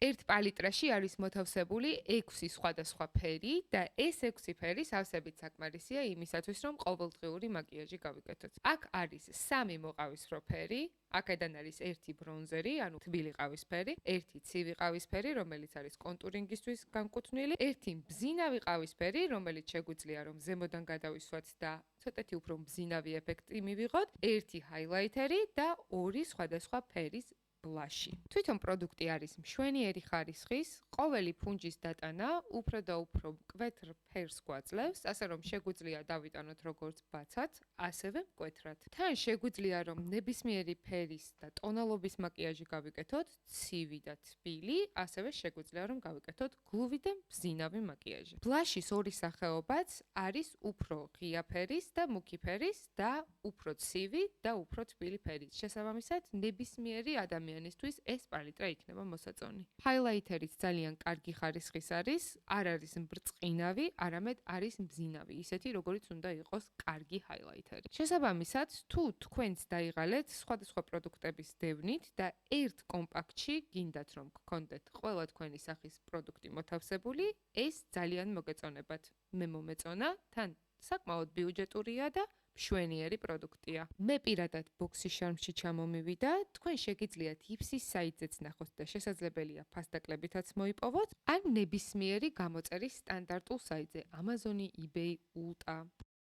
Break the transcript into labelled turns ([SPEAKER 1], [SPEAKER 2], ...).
[SPEAKER 1] ერთ პალიტრაში არის მოთავსებული 6 სხვადასხვა ფერი და ეს 6 ფერი სავსებით საკმარისია იმისათვის, რომ ყოველდღიური მაკიაჟი გავიკეთოთ. აქ არის 3 მოყავისფრო ფერი, აქედან არის 1 ბრონზერი, ანუ თბილი ყავისფერი, 1 ცივი ყავისფერი, რომელიც არის კონტურინგისთვის განკუთვნილი, 1 მბზინავი ყავისფერი, რომელიც შეგვიძლია რომ ზემოდან გადავისვათ და ცოტათი უფრო მბზინავი ეფექტი მივიღოთ, 1 ჰაილაითერი და 2 სხვადასხვა ფერის ბლაში. თვითონ პროდუქტი არის მშვენიერი ხარისხის, ყოველი ფუნჯის დატანა უფრო და უფრო მკვეთრ ფერს გვაძლევს, ასე რომ შეგვიძლია დავიტანოთ როგორც ბაცად, ასევე მკვეთრად. თან შეგვიძლია რომ ნებისმიერი ფერის და ტონალობის მაკიაჟი გავიკეთოთ, ცივი და თბილი, ასევე შეგვიძლია რომ გავიკეთოთ გლუვი და მბზინავი მაკიაჟი. ბლაშის ორი სახეობაც არის უფრო ღია ფერის და მუქი ფერის და უფრო ცივი და უფრო თბილი ფერის. შესაბამისად, ნებისმიერი ადამიანისთვის ეს პალიტრა იქნება მოსაწონი. ჰაილაითერიც ძალიან კარგი ხარისხის არის, არ არის მბრწყინავი, არამედ არის მბზინავი, ისეთი როგორიც უნდა იყოს კარგი ჰაილაითერი. შესაბამისად, თუ თქვენც დაიღალეთ სხვადასხვა პროდუქტების დევნით და ერთ კომპაქტში გინდათ რომ გქონდეთ ყველა თქვენი სახის პროდუქტი მოთავსებული, ეს ძალიან მოგეწონებათ. მე მომეწონა, თან საკმაოდ ბიუჯეტურია და მშვენიერი პროდუქტია. მე პირადად ბოქსის შარმში ჩამომივიდა, თქვენ შეგიძლიათ იფსის საიტზეც ნახოთ და შესაძლებელია ფასდაკლებითაც მოიპოვოთ, ან ნებისმიერი გამოწერის სტანდარტულ საიტზე Amazon, eBay, Ulta.